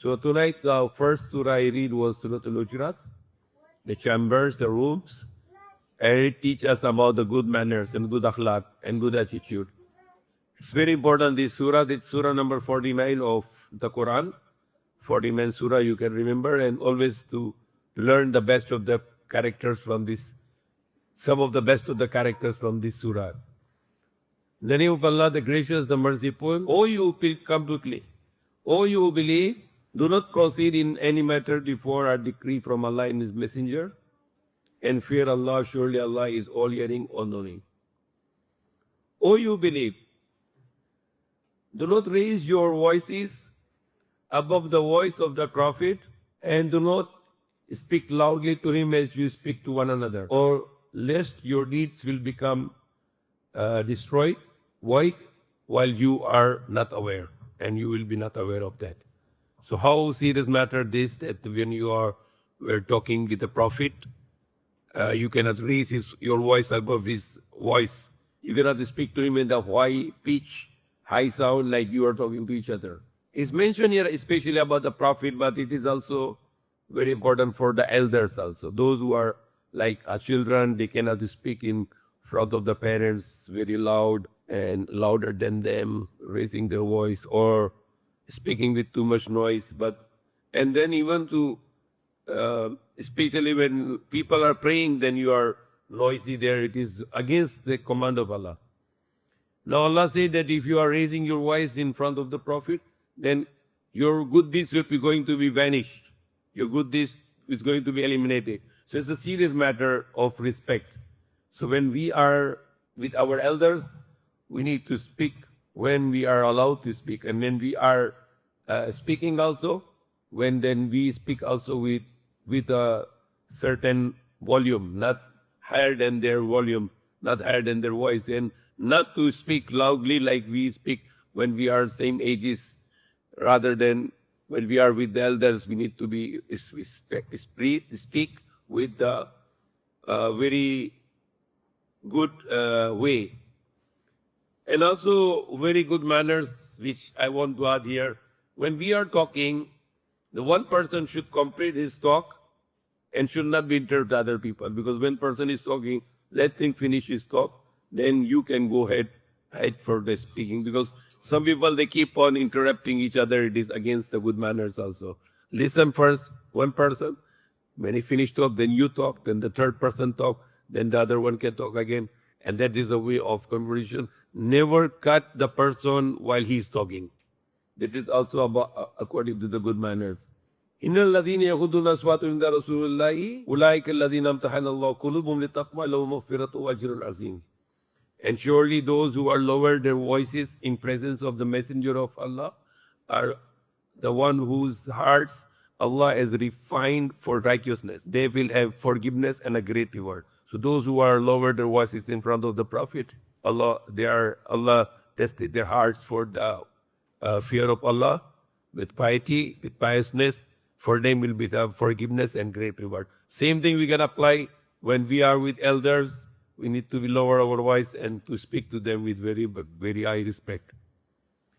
So tonight, the first surah I read was Surah Al-Hujurat, the chambers, the rooms, and it teaches us about the good manners and good akhlaq and good attitude. It's very important, this surah. It's surah number 49 of the Quran. 49 surah you can remember, and always to learn the best of the characters from this, some of the best of the characters from this surah. In the name of Allah, the gracious, the merciful. O you who come quickly. O you who believe, do not proceed in any matter before a decree from Allah and His Messenger, and fear Allah, surely Allah is all hearing, all knowing. O you who believe, do not raise your voices above the voice of the Prophet, and do not speak loudly to him as you speak to one another, or lest your deeds will become destroyed, void, while you are not aware, and you will be not aware of that. So how serious matter this, that when you were talking with the Prophet, you cannot raise your voice above his voice. You cannot speak to him in the high pitch, high sound like you are talking to each other. It's mentioned here especially about the Prophet, but it is also very important for the elders also. Those who are like children, they cannot speak in front of the parents very loud and louder than them, raising their voice or speaking with too much noise. And then even to, especially when people are praying, then you are noisy there. It is against the command of Allah. Now Allah said that if you are raising your voice in front of the Prophet, then your good deeds will be going to be vanished. Your good deeds is going to be eliminated. So it's a serious matter of respect. So when we are with our elders, we need to speak when we are allowed to speak. And when we are speaking also, then we speak also with a certain volume, not higher than their volume, not higher than their voice, and not to speak loudly like we speak when we are same ages. Rather than when we are with the elders, we need to speak with the very good way. And also very good manners, which I want to add here. When we are talking, the one person should complete his talk and should not be interrupt other people. Because when person is talking, let him finish his talk, then you can go ahead for the speaking. Because some people, they keep on interrupting each other. It is against the good manners also. Listen first, one person. When he finish talk, then you talk, then the third person talk, then the other one can talk again. And that is a way of conversation. Never cut the person while he is talking. That is also according to the good manners. إِنَّ الَّذِينَ يَغُضُّونَ أَصْوَاتَهُمْ عِنْدَ رَسُولِ اللَّهِ أُولَٰئِكَ الَّذِينَ امْتَحَنَ اللَّهُ قُلُوبَهُمْ لِلتَّقْوَىٰ لَهُمْ مَغْفِرَةٌ وَأَجْرٌ عَظِيمٌ. And surely those who are lower their voices in presence of the Messenger of Allah are the one whose hearts Allah has refined for righteousness. They will have forgiveness and a great reward. So those who are lower their voices in front of the Prophet, Allah tested their hearts for the fear of Allah with piety, with piousness. For them will be the forgiveness and great reward. Same thing we can apply when we are with elders. We need to lower our voice and to speak to them with very, very high respect.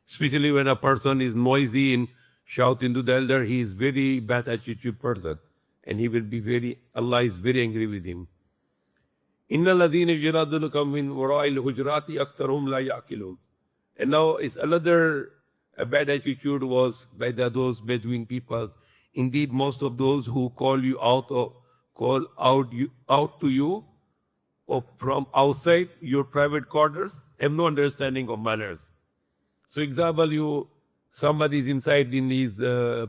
Especially when a person is noisy and shouting to the elder, he is very bad attitude person. And he will be Allah is very angry with him. إِنَّ الَّذِينَ يُجَادِلُونَكَ مِنْ وَرَاءِ الْحُجُرَاتِ أَكْثَرُهُمْ لَا يَعْقِلُونَ. And now is another bad attitude was by those Bedouin peoples. Indeed, most of those who call out to you or from outside your private quarters have no understanding of manners. So example, somebody is inside in his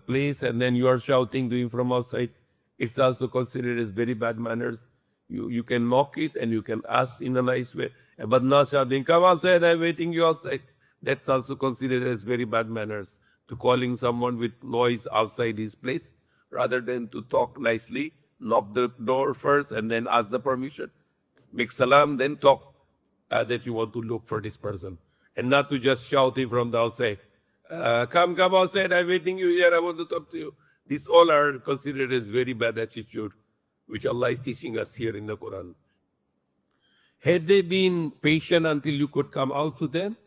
place and then you are shouting to him from outside. It's also considered as very bad manners. You can mock it and you can ask in a nice way, but not shouting, come outside, I'm waiting you outside. That's also considered as very bad manners, to calling someone with noise outside his place, rather than to talk nicely, knock the door first and then ask the permission. Make salam, then talk that you want to look for this person. And not to just shout it from the outside. Come outside, I'm waiting you here, I want to talk to you. These all are considered as very bad attitude, which Allah is teaching us here in the Quran. Had they been patient until you could come out to them,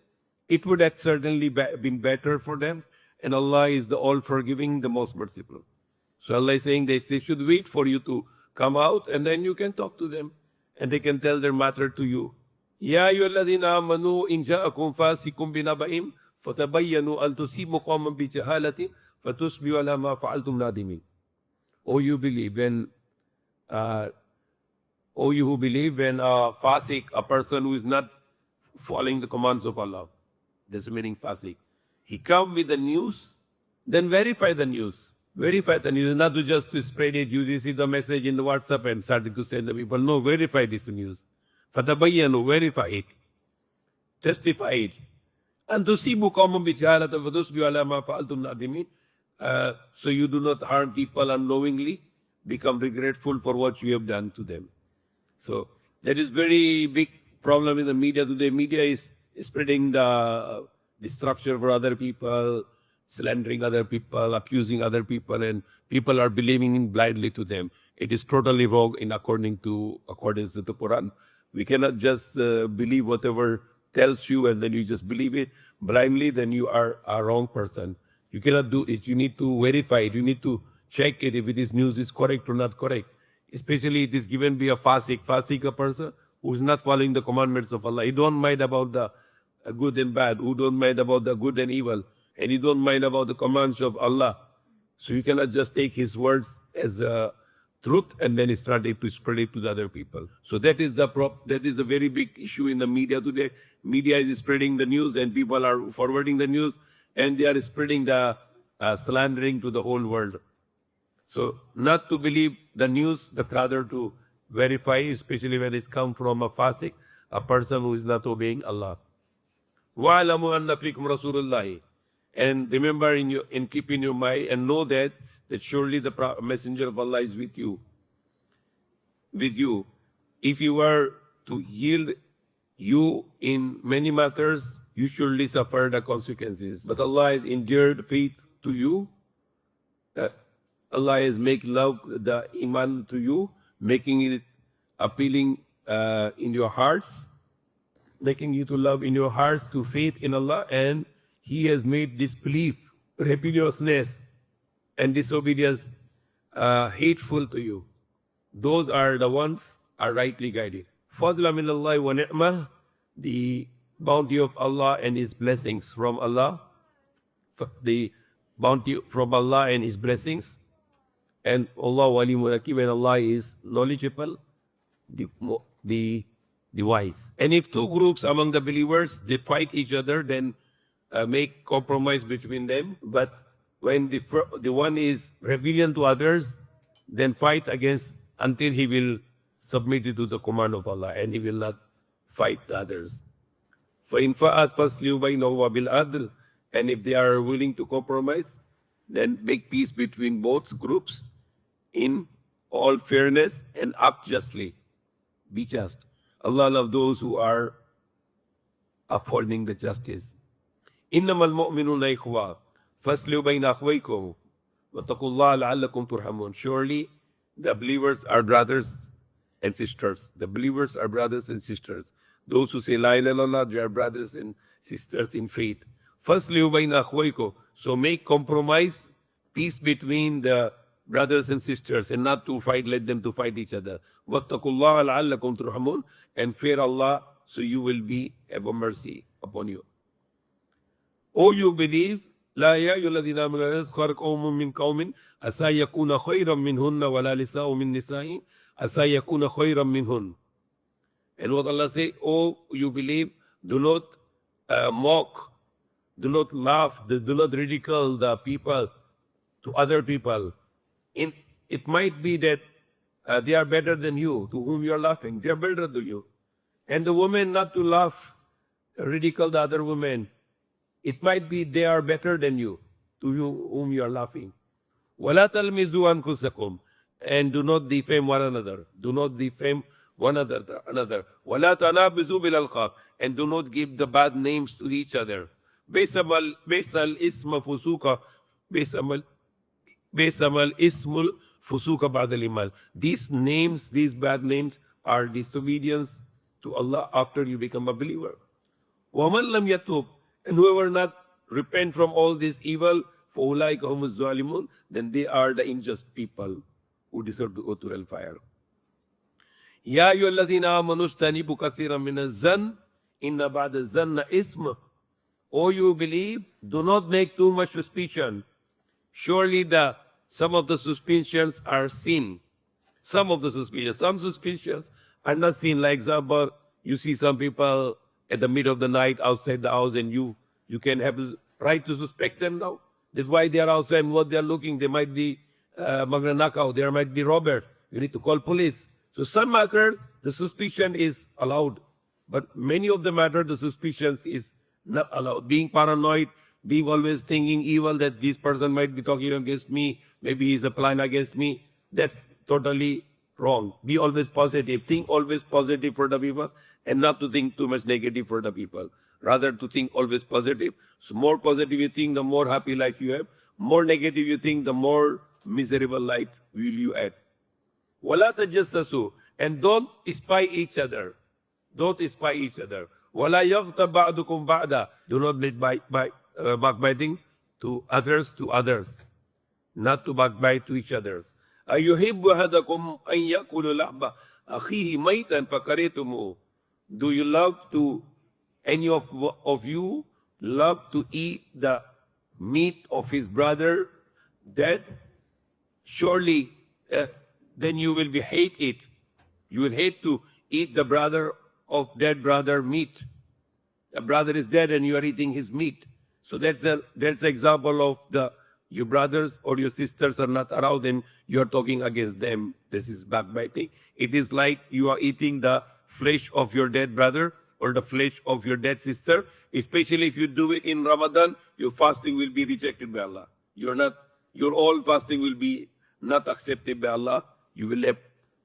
it would have certainly been better for them. and Allah is the all-forgiving, the most merciful. So Allah is saying they should wait for you to come out, and then you can talk to them, and they can tell their matter to you. Ya ayyuhalladhina amanu in ja'akum fasiqun binaba'in fatabayyanu an tusibu qawman bijahalatin fatusbihu ala ma fa'altum nadimin. O you believe when O you who believe, when a fasik, a person who is not following the commands of Allah, that's the meaning fasik, he come with the news, then verify the news. Verify the news, not to just to spread it. You receive the message in the WhatsApp and started to send the people. No, verify this news. Fatabayyanu, verify it. Testify it. And tusibu qawman bijahalatan fatusbihu ala ma fa'altum nadimin. So you do not harm people unknowingly, become regretful for what you have done to them. So that is very big problem in the media today. Media is spreading the destruction for other people, slandering other people, accusing other people, and people are believing in blindly to them. It is totally wrong in accordance to the Quran. We cannot just believe whatever tells you and then you just believe it blindly, then you are a wrong person. You cannot do it. You need to verify it. You need to check it if this news is correct or not correct. Especially it is given by a fasik, a person who is not following the commandments of Allah. He don't mind about the good and bad, who don't mind about the good and evil, and he don't mind about the commands of Allah. So you cannot just take his words as truth and then start to spread it to the other people. So that is the very big issue in the media today. Media is spreading the news and people are forwarding the news and they are spreading the slandering to the whole world. So not to believe the news, but rather to verify, especially when it's come from a fasik, a person who is not obeying Allah. وَعَلَمُوا أَنَّ فِيكُمْ رَسُولُ اللَّهِ. And remember in keeping your mind and know that surely the messenger of Allah is with you. If you were to yield you in many matters, you surely suffer the consequences. But Allah has endeared faith to you. Allah has made love, the iman to you, making it appealing in your hearts, making you to love in your hearts, to faith in Allah, and He has made disbelief, rebelliousness, and disobedience hateful to you. Those are the ones are rightly guided. Fadla min Allah wa ni'mah, the bounty of Allah and His blessings from Allah, the bounty from Allah and His blessings. And Allah walimun hakim, and Allah is knowledgeable, the wise. And if two groups among the believers, they fight each other, then make compromise between them. But when the one is rebellion to others, then fight against until he will submit it to the command of Allah and he will not fight the others. فَإِنْ فَأَتْ فَاسْلِهُ بَيْنَهُمَا بِالْعَدْلِ. And if they are willing to compromise, then make peace between both groups in all fairness and act justly. Be just. Allah loves those who are upholding the justice. إِنَّمَا الْمُؤْمِنُونَ إِخْوَةٌ فَاسْلِهُ بَيْنَ أَخْوَيْكُمْ وَاتَّقُوا اللَّهَ لَعَلَّكُمْ تُرْحَمُونَ. Surely the believers are brothers and sisters. The believers are brothers and sisters. Those who say La ilaha illallah, they are brothers and sisters in faith. فَاسْلِهُ بَيْنَ أَخْوَيْكُمْ. So make compromise, peace between the brothers and sisters, and not to fight, let them to fight each other. وَاتَّقُوا اللَّهَ لَعَلَّكُمْ تُرْحَمُونَ. And fear Allah, so you will be ever mercy upon you. O you believe, لا يا أيها الذين آمنوا لا يسخر قوم من قوم عسى يكون خيرا منهن ولا نساء من نساء عسى يكون خيرا منهن. And what Allah say, oh you believe, do not mock, do not laugh, do not ridicule the people to other people. It might be that they are better than you, to whom you are laughing. They are better than you. And the woman not to laugh, ridicule the other women. It might be they are better than you, to whom you are laughing. وَلَا تَلْمِزُوا أَنفُسَكُمْ. And do not defame one another. Do not defame one another. وَلَا تَنَابِزُوا بِالْأَلْقَابِ. And do not give the bad names to each other. بِئْسَ الْإِسْمُ فُسُوقًا بِئْسَ الْإِسْمُ الْفُسُوقَ بَعْدَ الْإِيمَانِ. These names, these bad names, are disobedience to Allah after you become a believer. وَمَنْ لَمْ يَتُوبْ. And whoever not repent from all this evil, فَأُولَٰئِكَ هُمُ الظَّالِمُونَ, then they are the unjust people who deserve to go to hellfire. يَا أَيُّهَا الَّذِينَ آمَنُوا اجْتَنِبُوا كَثِيرًا مِنَ الظَّنِّ إِنَّ بَعْدَ الظَّنِّ إِثْمٌ. O you believe, do not make too much suspicion. Surely some of the suspicions are sin. Some of the suspicions. Some suspicions are not sin. Like example, you see some people at the middle of the night outside the house, and you can have the right to suspect them now. That's why they are outside and what they are looking. They might be magnanakaw. There might be robbers. You need to call police. So some matters, the suspicion is allowed. But many of the matters, the suspicions is not allowed. Being paranoid, being always thinking evil, that this person might be talking against me, maybe he's a plan against me, that's totally wrong. Be always positive. Think always positive for the people and not to think too much negative for the people. Rather to think always positive. So more positive you think, the more happy life you have. More negative you think, the more miserable life will you have. وَلَا تَجَسَّسُوا, and don't spy each other. Don't spy each other. وَلَا يَغْتَبْ بَعْضُكُمْ بَعْضًا, do not lead backbiting to others. Not to backbite to each others. أَيُحِبُّ أَحَدُكُمْ أَنْ يَأْكُلَ لَحْمَ أَخِيهِ مَيْتًا فَكَرِهْتُمُوهُ. Do you love to, any of you love to eat the meat of his brother dead? Surely then you will hate it. You will hate to eat the brother of dead brother meat. A brother is dead and you are eating his meat. So that's an example of your brothers or your sisters are not around and you are talking against them. This is backbiting. It is like you are eating the flesh of your dead brother or the flesh of your dead sister. Especially if you do it in Ramadan, your fasting will be rejected by Allah. Your all fasting will be not accepted by Allah. You will have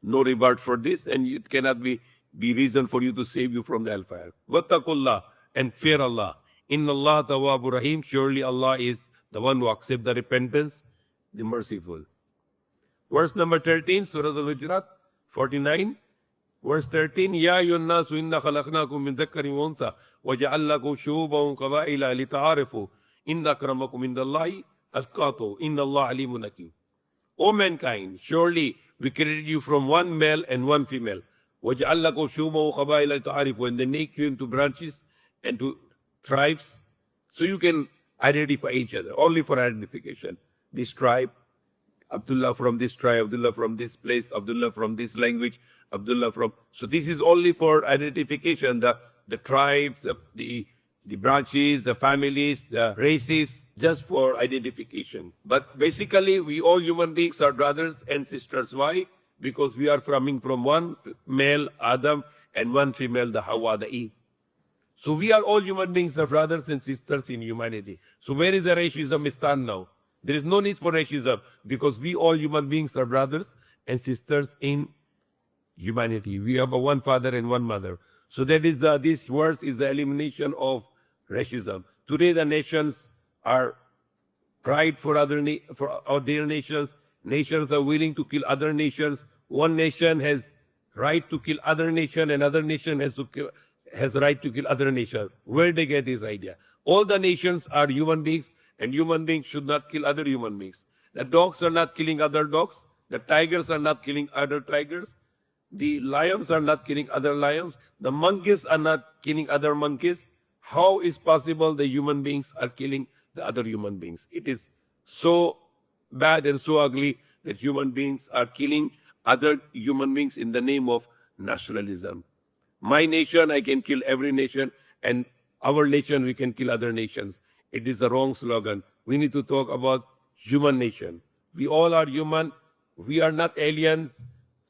no reward for this, and it cannot be reason for you to save you from the hellfire. Wattaqullah, and fear Allah. Inna Allah tawwabur rahim. Surely Allah is the one who accepts the repentance, the merciful. Verse number 13, Surah Al-Hujurat, 49. Verse 13, Ya ayyuhan nasu inna khalaqnakum min dhakarin wa untha wa ja'alnakum shu'uban wa qaba'ila lita'arafu inna akramakum indallahi atqakum inna Allah alimun hakim. O mankind, surely we created you from one male and one female. وَجَعَلْنَكُمْ شُوبًا وَقَبَائِلَ لِتَعَارِفُوا, and they make you into branches and to tribes, so you can identify each other, only for identification. This tribe, Abdullah from this tribe, Abdullah from this place, Abdullah from this language, Abdullah from... So this is only for identification, the tribes, the branches, the families, the races, just for identification. But basically, we all human beings are brothers and sisters. Why? Because we are coming from one male, Adam, and one female, the Hawa, the Eve. So we are all human beings, are brothers and sisters in humanity. So where is the racism stand now? There is no need for racism because we all human beings are brothers and sisters in humanity. We have a one father and one mother. So that is this verse is the elimination of racism. Today the nations are pride for their nations. Nations are willing to kill other nations. One nation has right to kill other nation, and other nation has right to kill other nation. Where they get this idea? All the nations are human beings, and human beings should not kill other human beings. The dogs are not killing other dogs. The tigers are not killing other tigers. The lions are not killing other lions. The monkeys are not killing other monkeys. How is possible the human beings are killing the other human beings? It is so bad and so ugly that human beings are killing other human beings in the name of nationalism. My nation, I can kill every nation, and our nation, we can kill other nations. It is the wrong slogan. We need to talk about human nation. We all are human. We are not aliens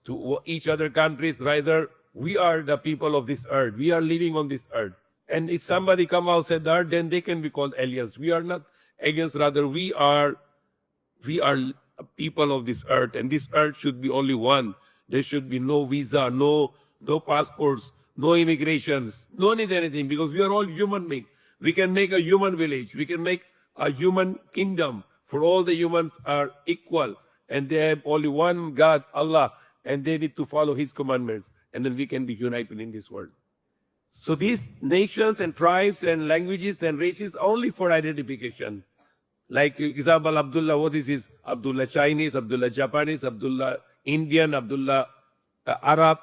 to each other countries. Rather, we are the people of this earth. We are living on this earth. And if somebody come outside the earth, then they can be called aliens. We are not aliens. Rather, we are people of this earth, and this earth should be only one. There should be no visa, no passports, no immigrations, no need anything, because we are all human beings. We can make a human village. We can make a human kingdom, for all the humans are equal, and they have only one God, Allah, and they need to follow His commandments, and then we can be united in this world. So these nations and tribes and languages and races only for identification. Like example, Abdullah, what is his? Abdullah Chinese, Abdullah Japanese, Abdullah Indian, Abdullah Arab.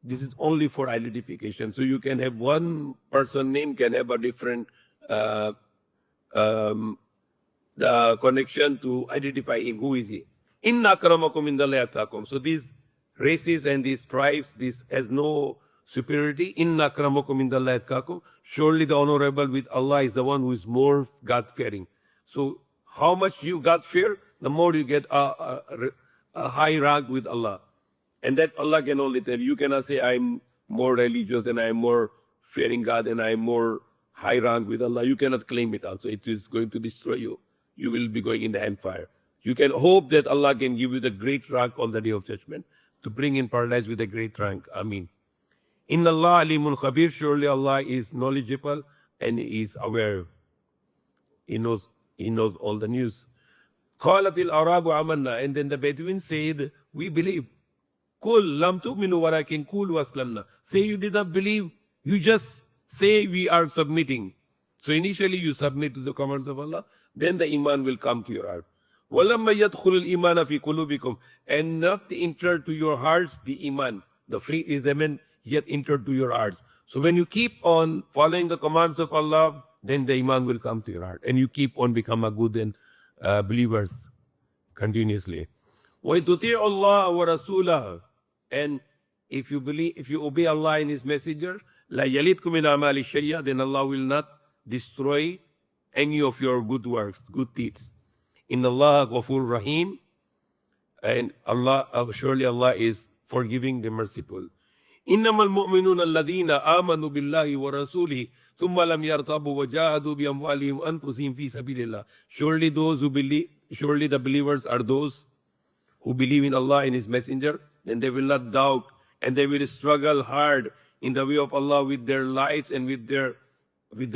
This is only for identification. So you can have one person name can have a different uh, um, the connection to identify him. Who is he? Inna akramakum indallahi atqakum. So these races and these tribes, this has no superiority. Inna akramakum indallahi atqakum. Surely the honorable with Allah is the one who is more God-fearing. So how much you God fear, the more you get a high rank with Allah. And that Allah can only tell. You cannot say I'm more religious and I'm more fearing God and I'm more high rank with Allah. You cannot claim it also. It is going to destroy you. You will be going in the hellfire. You can hope that Allah can give you the great rank on the day of judgment to bring in paradise with a great rank. Ameen. Inna Allah alimun khabir. Surely Allah is knowledgeable and He is aware. He knows all the news. Qalatil Arabu amanna. And then the Bedouins said, we believe. Kul lam tu'minu walakin kulu aslamna. Say you did not believe. You just say we are submitting. So initially you submit to the commands of Allah, then the iman will come to your heart. وَلَمَّا يَدْخُلُ الْإِيمَانَ فِي قُلُوبِكُمْ. And not enter to your hearts the iman. The free is the man yet enter to your hearts. So when you keep on following the commands of Allah, then the iman will come to your heart. And you keep on become a good and believers continuously. وَيْتُطِيعُ اللَّهَ وَرَسُولَهُ. And if you obey Allah and His Messenger, la yalitkum min amali shay'a, then Allah will not destroy any of your good works, good deeds. Inna Allah ghafur rahim, and Allah, surely Allah is forgiving, the merciful. إنما المؤمنون الذين آمنوا بالله ورسوله ثم لم يرتابوا وجاهدوا بأموالهم وأنفسهم في سبيل الله. Surely those who believe, surely the believers are those who believe in Allah and His Messenger, then they will not doubt and they will struggle hard in the way of Allah with their lives and with their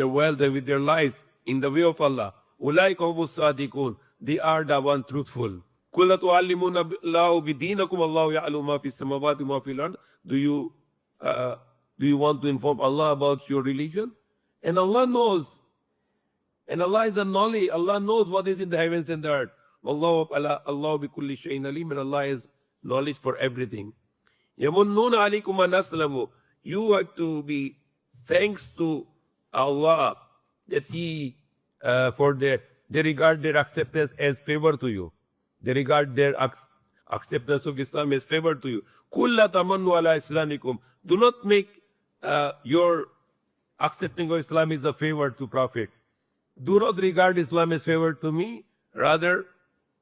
wealth and with their lives in the way of Allah. Ulaika humus sadiqun. They are the one truthful. Qul atu'allimuna Allahu bidinakum Allahu ya'lamu ma fi samawati wa ma fil ard. Do you want to inform Allah about your religion? And Allah knows. And Allah is a knowledge. Allah knows what is in the heavens and the earth. Allah bi kulli shay'in alim, and Allah has knowledge for everything. Yamunnuna alaykum an aslamu. You have to be thanks to Allah that He they regard their acceptance as favor to you. They regard their acceptance of Islam as favor to you. Kulla tamannu ala islamikum. Do not make your accepting of Islam is a favor to Prophet. Do not regard Islam as favor to me. Rather,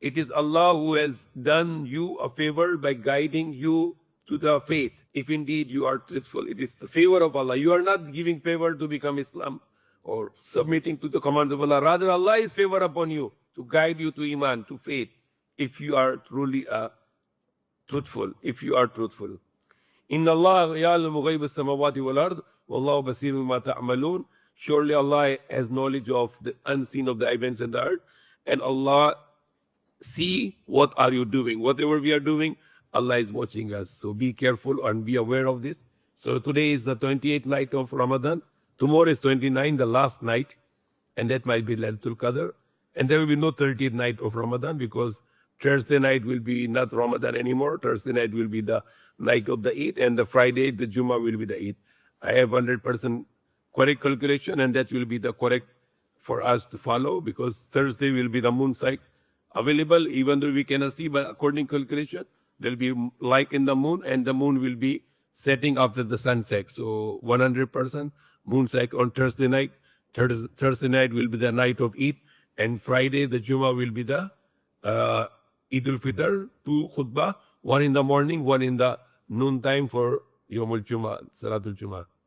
it is Allah who has done you a favor by guiding you to the faith. If indeed you are truthful, it is the favor of Allah. You are not giving favor to become Islam or submitting to the commands of Allah. Rather, Allah is favor upon you to guide you to Iman, to faith, if you are truly truthful. If you are truthful. Inna Allah ya'lamu ghayba as-samawati wal ard wallahu basirun bima ta'malun. Surely Allah has knowledge of the unseen of the events in the earth, and Allah see what are you doing. Whatever we are doing, Allah is watching us. So be careful and be aware of this. So today is the 28th night of Ramadan. Tomorrow is 29, the last night, and that might be Laylatul Qadr. And there will be no 30th night of Ramadan because Thursday night will be not Ramadan anymore. Thursday night will be the night of the Eid, and the Friday, the Jummah, will be the Eid. I have 100% correct calculation, and that will be the correct for us to follow, because Thursday will be the moon sight available, even though we cannot see, but according to calculation, there will be light in the moon, and the moon will be setting after the sunset. So 100% moon sight on Thursday night. Thursday night will be the night of Eid, and Friday, the Jummah, will be the Eid al-Fitr, 2 khutbah, one in the morning, one in the noon time for Yawmul Jummah, Salatul Jummah.